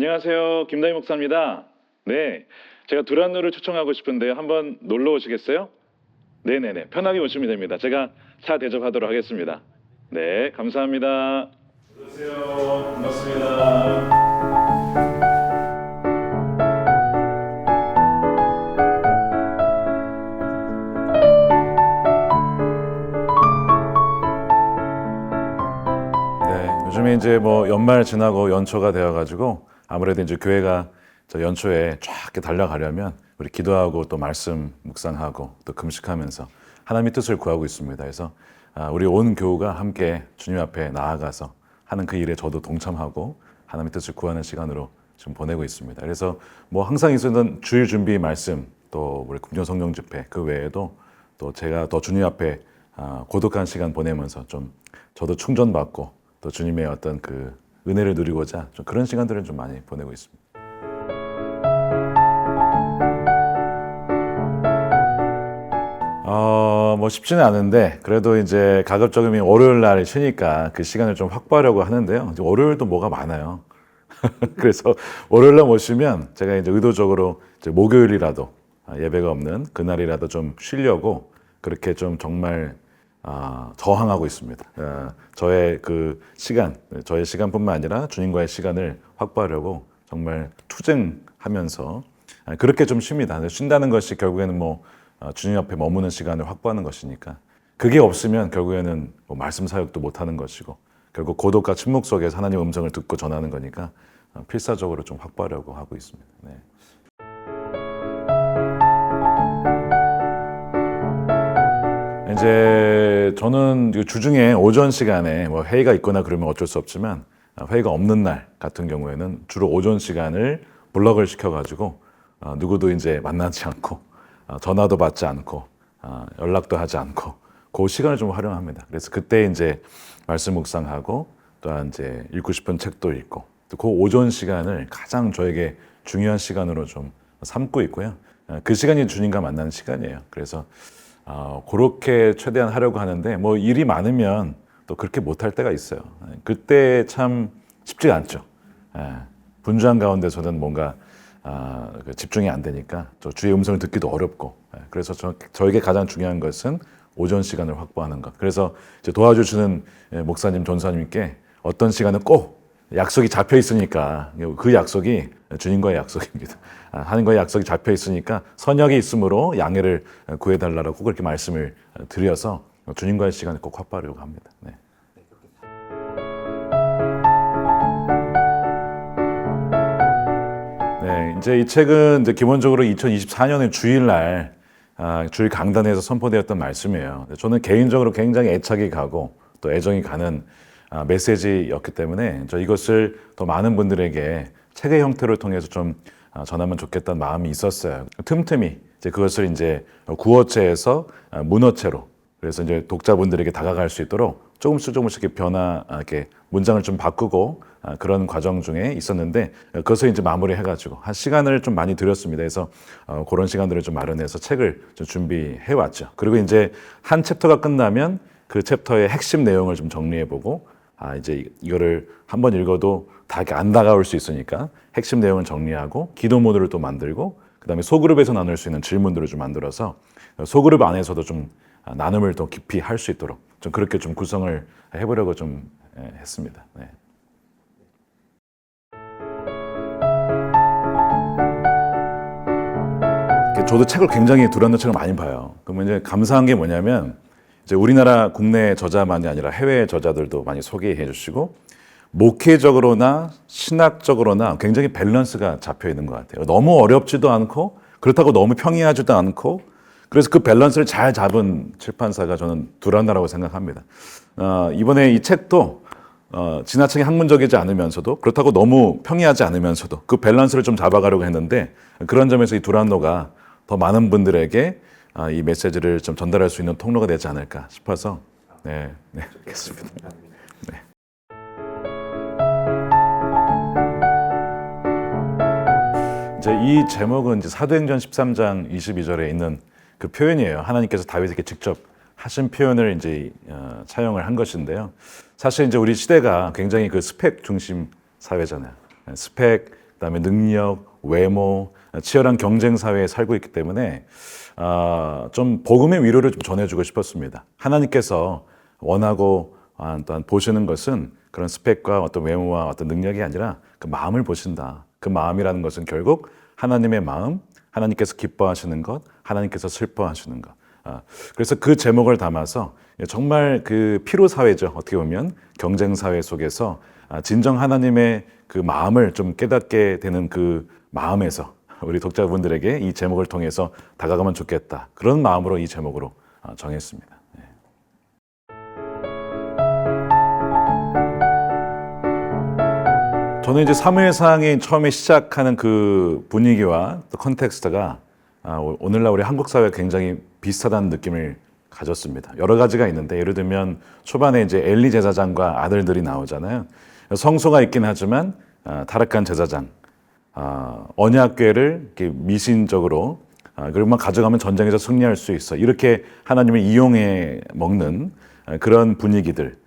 안녕하세요. 김다희 목사입니다. 네, 제가 두란노를 초청하고 싶은데요. 한번 놀러 오시겠어요? 네네네, 편하게 오시면 됩니다. 제가 차 대접하도록 하겠습니다. 네, 감사합니다. 안녕하세요. 반갑습니다. 요즘에 이제 뭐 연말 지나고 연초가 되어가지고 아무래도 이제 교회가 저 연초에 쫙 이렇게 달려가려면 우리 기도하고 또 말씀 묵상하고 또 금식하면서 하나님의 뜻을 구하고 있습니다. 그래서 우리 온 교우가 함께 주님 앞에 나아가서 하는 그 일에 저도 동참하고 하나님의 뜻을 구하는 시간으로 지금 보내고 있습니다. 그래서 뭐 항상 있었던 주일 준비 말씀 또 우리 금요 성령 집회 그 외에도 또 제가 더 주님 앞에 고독한 시간 보내면서 좀 저도 충전받고 또 주님의 어떤 그 은혜를 누리고자 좀 그런 시간들을 좀 많이 보내고 있습니다. 뭐 쉽지는 않은데 그래도 이제 가급적이면 월요일 날 쉬니까 그 시간을 좀 확보하려고 하는데요. 월요일도 뭐가 많아요. 그래서 월요일 날 모시면 제가 이제 의도적으로 이제 목요일이라도 예배가 없는 그날이라도 좀 쉬려고 그렇게 좀 정말 저항하고 있습니다. 저의 그 시간, 저의 시간뿐만 아니라 주님과의 시간을 확보하려고 정말 투쟁하면서 그렇게 좀 쉽니다. 쉰다는 것이 결국에는 뭐 주님 앞에 머무는 시간을 확보하는 것이니까 그게 없으면 결국에는 뭐 말씀 사역도 못하는 것이고 결국 고독과 침묵 속에서 하나님의 음성을 듣고 전하는 거니까 필사적으로 좀 확보하려고 하고 있습니다. 네. 이제 저는 주중에 오전 시간에 뭐 회의가 있거나 그러면 어쩔 수 없지만 회의가 없는 날 같은 경우에는 주로 오전 시간을 블럭을 시켜가지고 누구도 이제 만나지 않고 전화도 받지 않고 연락도 하지 않고 그 시간을 좀 활용합니다. 그래서 그때 이제 말씀 묵상하고 또한 이제 읽고 싶은 책도 읽고 그 오전 시간을 가장 저에게 중요한 시간으로 좀 삼고 있고요. 그 시간이 주님과 만나는 시간이에요. 그래서 그렇게 최대한 하려고 하는데 뭐 일이 많으면 또 그렇게 못할 때가 있어요. 그때 참 쉽지가 않죠. 분주한 가운데서는 뭔가 집중이 안 되니까 저 주의 음성을 듣기도 어렵고 그래서 저에게 가장 중요한 것은 오전 시간을 확보하는 것. 그래서 이제 도와주시는 목사님, 전사님께 어떤 시간은 꼭 약속이 잡혀 있으니까 그 약속이 주님과의 약속입니다. 하나님과의 약속이 잡혀 있으니까 선약이 있으므로 양해를 구해달라고 그렇게 말씀을 드려서 주님과의 시간을 꼭 확보하려고 합니다. 네. 네, 이제 이 책은 이제 기본적으로 2024년의 주일날 주일 강단에서 선포되었던 말씀이에요. 저는 개인적으로 굉장히 애착이 가고 또 애정이 가는 메시지였기 때문에 이것을 더 많은 분들에게 책의 형태를 통해서 좀 전하면 좋겠다는 마음이 있었어요. 틈틈이 이제 그것을 이제 구어체에서 문어체로 그래서 이제 독자분들에게 다가갈 수 있도록 조금씩 이렇게 이렇게 문장을 좀 바꾸고 그런 과정 중에 있었는데 그것을 이제 마무리해가지고 한 시간을 좀 많이 들였습니다. 그래서 그런 시간들을 좀 마련해서 책을 좀 준비해 왔죠. 그리고 이제 한 챕터가 끝나면 그 챕터의 핵심 내용을 좀 정리해보고 이제 이거를 한번 읽어도 다 이렇게 안 다가올 수 있으니까 핵심 내용을 정리하고 기도 모드를 또 만들고 그다음에 소그룹에서 나눌 수 있는 질문들을 좀 만들어서 소그룹 안에서도 좀 나눔을 더 깊이 할 수 있도록 좀 그렇게 좀 구성을 해보려고 좀 했습니다. 네. 저도 책을 굉장히 두란노 책을 많이 봐요. 그러면 이제 감사한 게 뭐냐면 이제 우리나라 국내 저자만이 아니라 해외 저자들도 많이 소개해 주시고 목회적으로나 신학적으로나 굉장히 밸런스가 잡혀 있는 것 같아요. 너무 어렵지도 않고 그렇다고 너무 평이하지도 않고 그래서 그 밸런스를 잘 잡은 출판사가 저는 두란노라고 생각합니다. 이번에 이 책도 지나치게 학문적이지 않으면서도 그렇다고 너무 평이하지 않으면서도 그 밸런스를 좀 잡아가려고 했는데 그런 점에서 이 두란노가 더 많은 분들에게 이 메시지를 좀 전달할 수 있는 통로가 되지 않을까 싶어서 네, 알겠습니다. 네. 이제 이 제목은 이제 사도행전 13장 22절에 있는 그 표현이에요. 하나님께서 다윗에게 직접 하신 표현을 이제 차용을 한 것인데요. 사실 이제 우리 시대가 굉장히 그 스펙 중심 사회잖아요. 스펙 그다음에 능력, 외모, 치열한 경쟁 사회에 살고 있기 때문에 좀 복음의 위로를 좀 전해주고 싶었습니다. 하나님께서 원하고 또한 보시는 것은 그런 스펙과 어떤 외모와 어떤 능력이 아니라 그 마음을 보신다. 그 마음이라는 것은 결국 하나님의 마음, 하나님께서 기뻐하시는 것, 하나님께서 슬퍼하시는 것. 그래서 그 제목을 담아서 정말 그 피로 사회죠. 어떻게 보면 경쟁 사회 속에서 진정 하나님의 그 마음을 좀 깨닫게 되는 그 마음에서 우리 독자분들에게 이 제목을 통해서 다가가면 좋겠다. 그런 마음으로 이 제목으로 정했습니다. 저는 이제 사무엘상이 처음에 시작하는 그 분위기와 또 컨텍스트가 오늘날 우리 한국 사회와 굉장히 비슷하다는 느낌을 가졌습니다. 여러 가지가 있는데 예를 들면 초반에 이제 엘리 제사장과 아들들이 나오잖아요. 성소가 있긴 하지만 타락한 제사장, 언약궤를 이렇게 미신적으로 그리고만 가져가면 전쟁에서 승리할 수 있어. 이렇게 하나님을 이용해 먹는 그런 분위기들.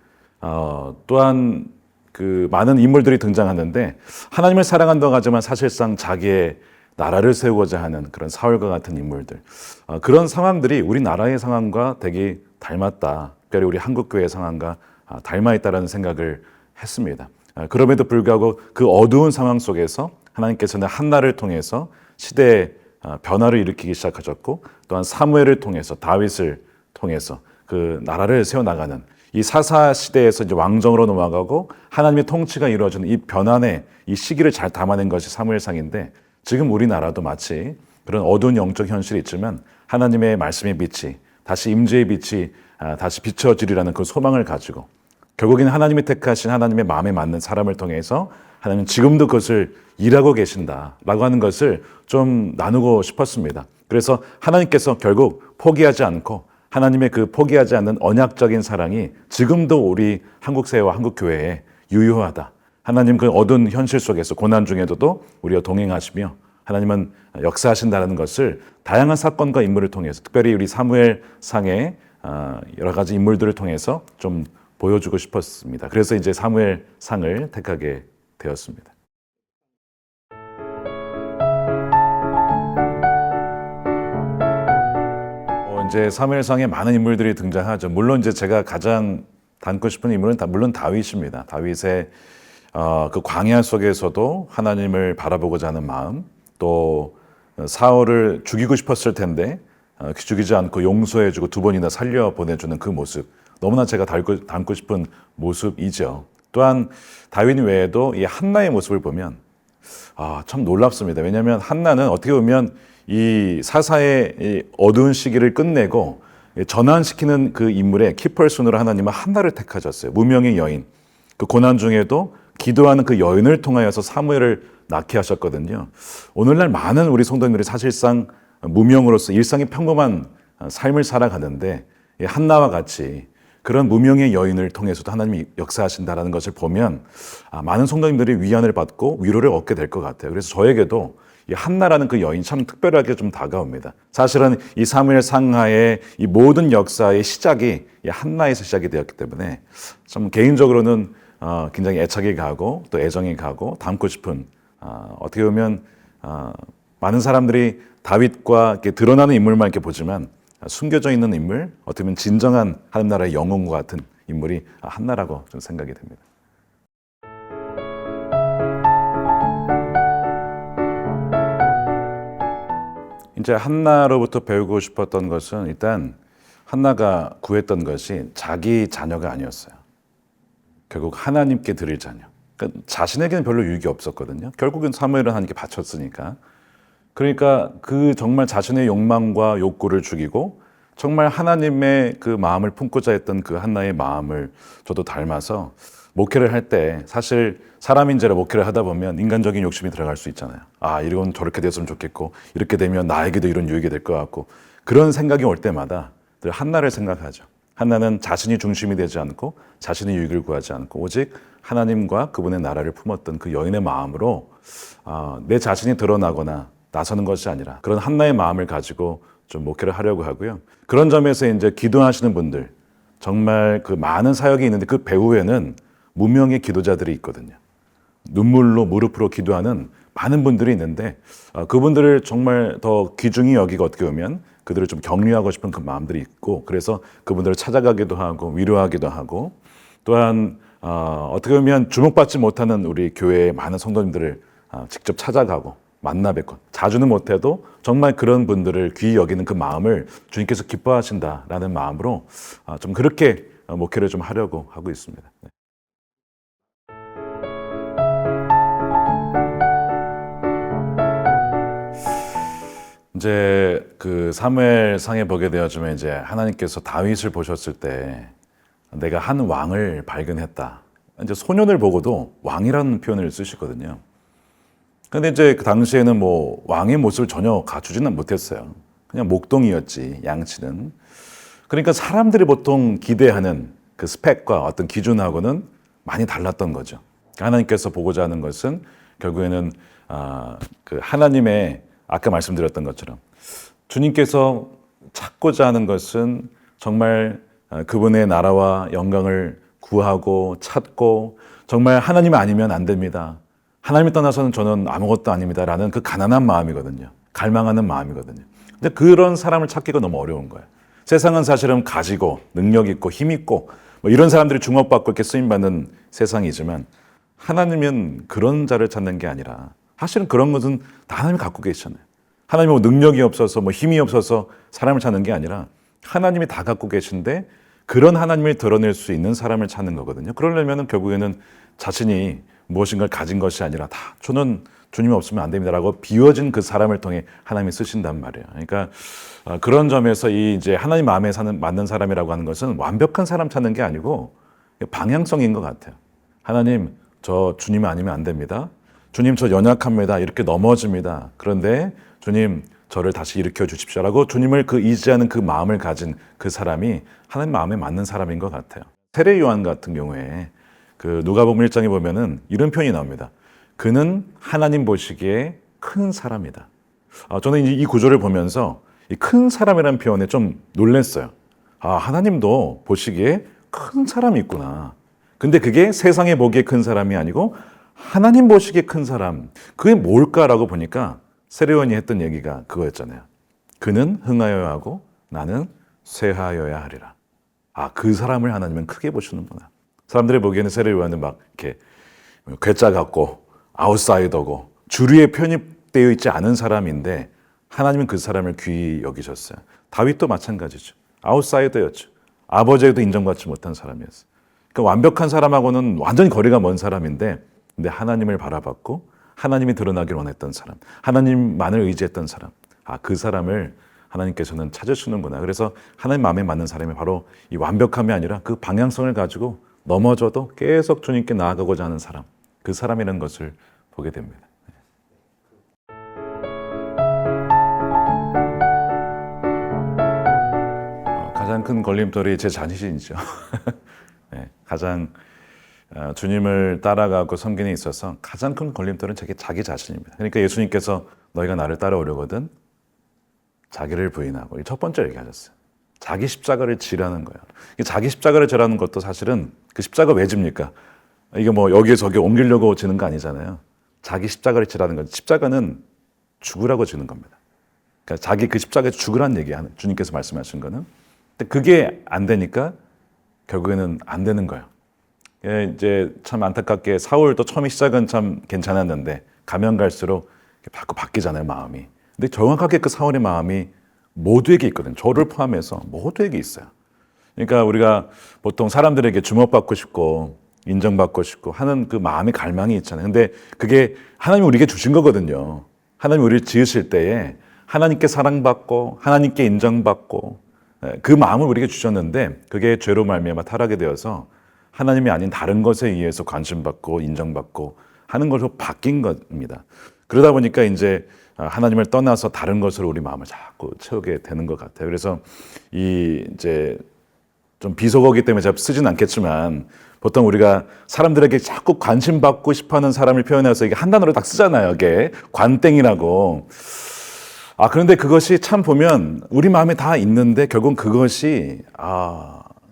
또한 그 많은 인물들이 등장하는데 하나님을 사랑한다고 하지만 사실상 자기의 나라를 세우고자 하는 그런 사울과 같은 인물들. 그런 상황들이 우리나라의 상황과 되게 닮았다. 특별히 우리 한국교회의 상황과 닮아 있다는 생각을 했습니다. 그럼에도 불구하고 그 어두운 상황 속에서 하나님께서는 한나를 통해서 시대의 변화를 일으키기 시작하셨고 또한 사무엘을 통해서 다윗을 통해서 그 나라를 세워나가는 이 사사 시대에서 이제 왕정으로 넘어가고 하나님의 통치가 이루어지는 이 변환의 이 시기를 잘 담아낸 것이 사무엘상인데 지금 우리나라도 마치 그런 어두운 영적 현실이 있지만 하나님의 말씀의 빛이 다시 임재의 빛이 다시 비춰지리라는 그 소망을 가지고 결국에는 하나님이 택하신 하나님의 마음에 맞는 사람을 통해서 하나님은 지금도 그것을 일하고 계신다라고 하는 것을 좀 나누고 싶었습니다. 그래서 하나님께서 결국 포기하지 않고 하나님의 그 포기하지 않는 언약적인 사랑이 지금도 우리 한국 사회와 한국 교회에 유효하다. 하나님 그 어두운 현실 속에서 고난 중에도 우리와 동행하시며 하나님은 역사하신다는 것을 다양한 사건과 인물을 통해서 특별히 우리 사무엘상의 여러 가지 인물들을 통해서 좀 보여주고 싶었습니다. 그래서 이제 사무엘상을 택하게 되었습니다. 이제 사무엘상에 많은 인물들이 등장하죠. 물론 이제 제가 가장 담고 싶은 인물은 물론 다윗입니다. 다윗의 그 광야 속에서도 하나님을 바라보고자 하는 마음, 또 사울을 죽이고 싶었을 텐데 죽이지 않고 용서해주고 두 번이나 살려 보내주는 그 모습, 너무나 제가 담고 싶은 모습이죠. 또한 다윗 외에도 이 한나의 모습을 보면 참 놀랍습니다. 왜냐하면 한나는 어떻게 보면 이 사사의 이 어두운 시기를 끝내고 전환시키는 그 인물의 키퍼슨으로 하나님은 한나를 택하셨어요. 무명의 여인, 그 고난 중에도 기도하는 그 여인을 통하여서 사무엘을 낳게 하셨거든요. 오늘날 많은 우리 성도님들이 사실상 무명으로서 일상의 평범한 삶을 살아가는데 한나와 같이 그런 무명의 여인을 통해서도 하나님이 역사하신다는 것을 보면 많은 성도님들이 위안을 받고 위로를 얻게 될 것 같아요. 그래서 저에게도 이 한나라는 그 여인이 참 특별하게 좀 다가옵니다. 사실은 이 사무엘 상하의 이 모든 역사의 시작이 이 한나에서 시작이 되었기 때문에 참 개인적으로는 굉장히 애착이 가고 또 애정이 가고 담고 싶은 어떻게 보면 많은 사람들이 다윗과 이렇게 드러나는 인물만 이렇게 보지만 숨겨져 있는 인물, 어떻게 보면 진정한 하나님 나라의 영웅과 같은 인물이 한나라고 좀 생각이 됩니다. 이제 한나로부터 배우고 싶었던 것은 일단 한나가 구했던 것이 자기 자녀가 아니었어요. 결국 하나님께 드릴 자녀. 그러니까 자신에게는 별로 유익이 없었거든요. 결국은 사무엘은 하나님께 바쳤으니까. 그러니까 그 정말 자신의 욕망과 욕구를 죽이고 정말 하나님의 그 마음을 품고자 했던 그 한나의 마음을 저도 닮아서 목회를 할 때 사실 사람인지라 목회를 하다 보면 인간적인 욕심이 들어갈 수 있잖아요. 이건 저렇게 됐으면 좋겠고 이렇게 되면 나에게도 이런 유익이 될 것 같고 그런 생각이 올 때마다 늘 한나를 생각하죠. 한나는 자신이 중심이 되지 않고 자신의 유익을 구하지 않고 오직 하나님과 그분의 나라를 품었던 그 여인의 마음으로 내 자신이 드러나거나 나서는 것이 아니라 그런 한나의 마음을 가지고 좀 목회를 하려고 하고요. 그런 점에서 이제 기도하시는 분들 정말 그 많은 사역이 있는데 그 배후에는 무명의 기도자들이 있거든요. 눈물로 무릎으로 기도하는 많은 분들이 있는데 그분들을 정말 더 귀중히 여기고 어떻게 보면 그들을 좀 격려하고 싶은 그 마음들이 있고 그래서 그분들을 찾아가기도 하고 위로하기도 하고 또한 어떻게 보면 주목받지 못하는 우리 교회의 많은 성도님들을 직접 찾아가고 만나 뵙고 자주는 못해도 정말 그런 분들을 귀히 여기는 그 마음을 주님께서 기뻐하신다라는 마음으로 좀 그렇게 목회를 좀 하려고 하고 있습니다. 이제 그 사무엘상에 보게 되어지면 이제 하나님께서 다윗을 보셨을 때 내가 한 왕을 발견했다. 이제 소년을 보고도 왕이라는 표현을 쓰시거든요. 근데 이제 그 당시에는 뭐 왕의 모습을 전혀 갖추지는 못했어요. 그냥 목동이었지, 양치는. 그러니까 사람들이 보통 기대하는 그 스펙과 어떤 기준하고는 많이 달랐던 거죠. 하나님께서 보고자 하는 것은 결국에는 그 하나님의 아까 말씀드렸던 것처럼 주님께서 찾고자 하는 것은 정말 그분의 나라와 영광을 구하고 찾고 정말 하나님 아니면 안 됩니다. 하나님을 떠나서는 저는 아무것도 아닙니다. 라는 그 가난한 마음이거든요. 갈망하는 마음이거든요. 근데 그런 사람을 찾기가 너무 어려운 거예요. 세상은 사실은 가지고 능력 있고 힘 있고 뭐 이런 사람들이 주목받고 이렇게 쓰임받는 세상이지만 하나님은 그런 자를 찾는 게 아니라 사실은 그런 것은 다 하나님이 갖고 계시잖아요. 하나님이 뭐 능력이 없어서 뭐 힘이 없어서 사람을 찾는 게 아니라 하나님이 다 갖고 계신데 그런 하나님을 드러낼 수 있는 사람을 찾는 거거든요. 그러려면 결국에는 자신이 무엇인가를 가진 것이 아니라 다 저는 주님이 없으면 안 됩니다라고 비워진 그 사람을 통해 하나님이 쓰신단 말이에요. 그러니까 그런 점에서 이 이제 하나님 마음에 맞는 사람이라고 하는 것은 완벽한 사람 찾는 게 아니고 방향성인 것 같아요. 하나님, 저 주님 아니면 안 됩니다. 주님, 저 연약합니다. 이렇게 넘어집니다. 그런데 주님, 저를 다시 일으켜 주십시오라고 주님을 그 의지하는 그 마음을 가진 그 사람이 하나님 마음에 맞는 사람인 것 같아요. 세례 요한 같은 경우에 그 누가복음 1장에 보면은 이런 표현이 나옵니다. 그는 하나님 보시기에 큰 사람이다. 저는 이 구조를 보면서 이 큰 사람이라는 표현에 좀 놀랐어요. 하나님도 보시기에 큰 사람이 있구나. 근데 그게 세상에 보기에 큰 사람이 아니고 하나님 보시기에 큰 사람. 그게 뭘까라고 보니까 세례요한이 했던 얘기가 그거였잖아요. 그는 흥하여야 하고 나는 쇠하여야 하리라. 그 사람을 하나님은 크게 보시는구나. 사람들이 보기에는 세례요한은 막 이렇게 괴짜 같고 아웃사이더고 주류에 편입되어 있지 않은 사람인데 하나님은 그 사람을 귀히 여기셨어요. 다윗도 마찬가지죠. 아웃사이더였죠. 아버지에도 인정받지 못한 사람이었어요. 그러니까 완벽한 사람하고는 완전히 거리가 먼 사람인데 근데 하나님을 바라봤고 하나님이 드러나길 원했던 사람, 하나님만을 의지했던 사람, 그 사람을 하나님께서는 찾으시는구나. 그래서 하나님 마음에 맞는 사람이 바로 이 완벽함이 아니라 그 방향성을 가지고 넘어져도 계속 주님께 나아가고자 하는 사람, 그 사람이라는 것을 보게 됩니다. 가장 큰 걸림돌이 제 자신이죠. 네, 가장 주님을 따라가고 섬기는 데 있어서 가장 큰 걸림돌은 자기 자신입니다. 그러니까 예수님께서 너희가 나를 따라오려거든 자기를 부인하고 첫 번째 얘기하셨어요. 자기 십자가를 지라는 거예요. 자기 십자가를 지라는 것도 사실은 그 십자가 왜 집니까? 이게 뭐 여기에 저기 옮기려고 지는 거 아니잖아요. 자기 십자가를 지라는 건 십자가는 죽으라고 지는 겁니다. 그러니까 자기 그 십자가에 죽으라는 얘기하는 주님께서 말씀하신 거는. 근데 그게 안 되니까 결국에는 안 되는 거예요. 이제 참 안타깝게 사울도 처음에 시작은 참 괜찮았는데 가면 갈수록 바뀌잖아요, 마음이. 근데 정확하게 그 사울의 마음이 모두에게 있거든요. 저를 포함해서 모두에게 있어요. 그러니까 우리가 보통 사람들에게 주목받고 싶고 인정받고 싶고 하는 그 마음의 갈망이 있잖아요. 근데 그게 하나님이 우리에게 주신 거거든요. 하나님이 우리를 지으실 때에 하나님께 사랑받고 하나님께 인정받고 그 마음을 우리에게 주셨는데 그게 죄로 말미암아 타락이 되어서 하나님이 아닌 다른 것에 의해서 관심받고 인정받고 하는 것으로 바뀐 겁니다. 그러다 보니까 이제 하나님을 떠나서 다른 것으로 우리 마음을 자꾸 채우게 되는 것 같아요. 그래서 이제 좀 비속어기 때문에 제가 쓰진 않겠지만 보통 우리가 사람들에게 자꾸 관심받고 싶어하는 사람을 표현해서 이게 한 단어로 딱 쓰잖아요. 이게 관땡이라고. 그런데 그것이 참 보면 우리 마음에 다 있는데 결국은 그것이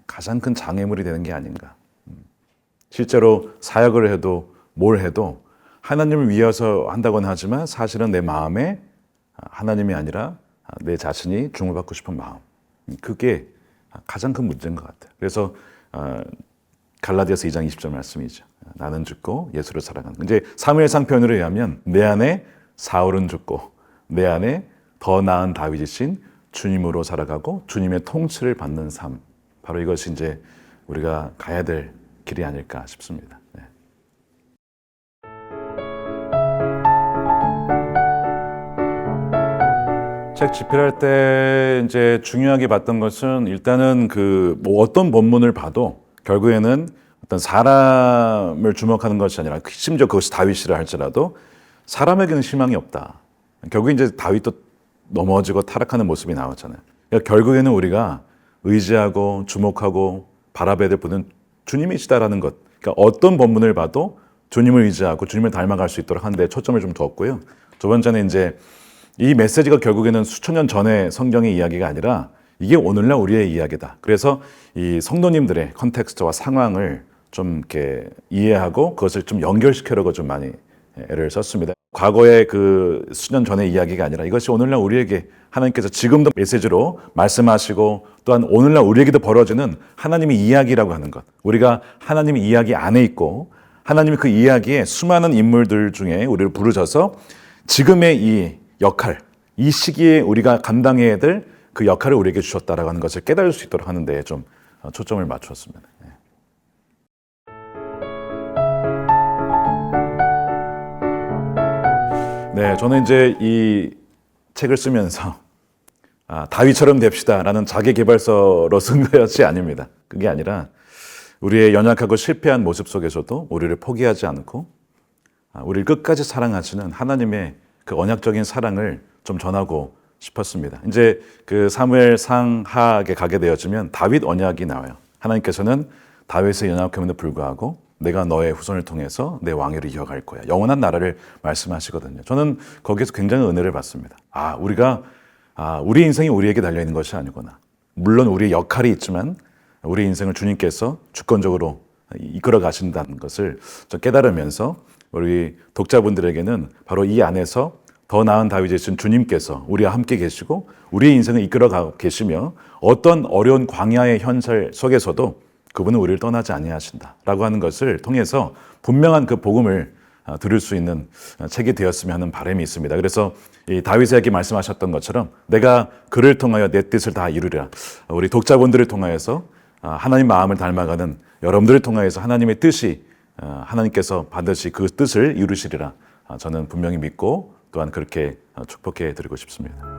가장 큰 장애물이 되는 게 아닌가. 실제로 사역을 해도 뭘 해도 하나님을 위해서 한다고는 하지만 사실은 내 마음에 하나님이 아니라 내 자신이 중용받고 싶은 마음, 그게 가장 큰 문제인 것 같아요. 그래서 갈라디아서 2장 20절 말씀이죠. 나는 죽고 예수를 사랑하는. 이제 사무엘상 표현으로 의하면 내 안에 사울은 죽고 내 안에 더 나은 다윗이신 주님으로 살아가고 주님의 통치를 받는 삶, 바로 이것이 이제 우리가 가야 될 길이 아닐까 싶습니다. 네. 책 집필할 때 이제 중요하게 봤던 것은 일단은 뭐 어떤 본문을 봐도 결국에는 어떤 사람을 주목하는 것이 아니라 심지어 그것이 다윗이라 할지라도 사람에게는 희망이 없다. 결국 이제 다윗도 넘어지고 타락하는 모습이 나왔잖아요. 그러니까 결국에는 우리가 의지하고 주목하고 바라봐야 될 분은 주님이시다라는 것. 그러니까 어떤 본문을 봐도 주님을 의지하고 주님을 닮아갈 수 있도록 하는 데 초점을 좀 두었고요. 두 번째는 이제 이 메시지가 결국에는 수천 년 전의 성경의 이야기가 아니라 이게 오늘날 우리의 이야기다. 그래서 이 성도님들의 컨텍스트와 상황을 좀 이렇게 이해하고 그것을 좀 연결시키려고 좀 많이 애를 썼습니다. 과거의 그 수년 전의 이야기가 아니라 이것이 오늘날 우리에게 하나님께서 지금도 메시지로 말씀하시고 또한 오늘날 우리에게도 벌어지는 하나님의 이야기라고 하는 것. 우리가 하나님의 이야기 안에 있고 하나님이 그 이야기에 수많은 인물들 중에 우리를 부르셔서 지금의 이 역할, 이 시기에 우리가 감당해야 될 그 역할을 우리에게 주셨다라고 하는 것을 깨달을 수 있도록 하는 데 좀 초점을 맞추었습니다. 네, 저는 이제 이 책을 쓰면서 다윗처럼 됩시다라는 자기계발서로 쓴 것이 아닙니다. 그게 아니라 우리의 연약하고 실패한 모습 속에서도 우리를 포기하지 않고 우리를 끝까지 사랑하시는 하나님의 그 언약적인 사랑을 좀 전하고 싶었습니다. 이제 그 사무엘상 하에 가게 되어지면 다윗 언약이 나와요. 하나님께서는 다윗의 연약함에도 불구하고 내가 너의 후손을 통해서 내 왕위를 이어갈 거야. 영원한 나라를 말씀하시거든요. 저는 거기에서 굉장히 은혜를 받습니다. 우리 인생이 우리에게 달려있는 것이 아니구나. 물론 우리의 역할이 있지만 우리 인생을 주님께서 주권적으로 이끌어 가신다는 것을 좀 깨달으면서 우리 독자분들에게는 바로 이 안에서 더 나은 다윗이신 주님께서 우리와 함께 계시고 우리의 인생을 이끌어가고 계시며 어떤 어려운 광야의 현실 속에서도 그분은 우리를 떠나지 아니하신다라고 하는 것을 통해서 분명한 그 복음을 들을 수 있는 책이 되었으면 하는 바람이 있습니다. 그래서 이 다윗에게 말씀하셨던 것처럼 내가 그를 통하여 내 뜻을 다 이루리라. 우리 독자분들을 통하여서 하나님 마음을 닮아가는 여러분들을 통하여서 하나님의 뜻이 하나님께서 반드시 그 뜻을 이루시리라. 저는 분명히 믿고 또한 그렇게 축복해 드리고 싶습니다.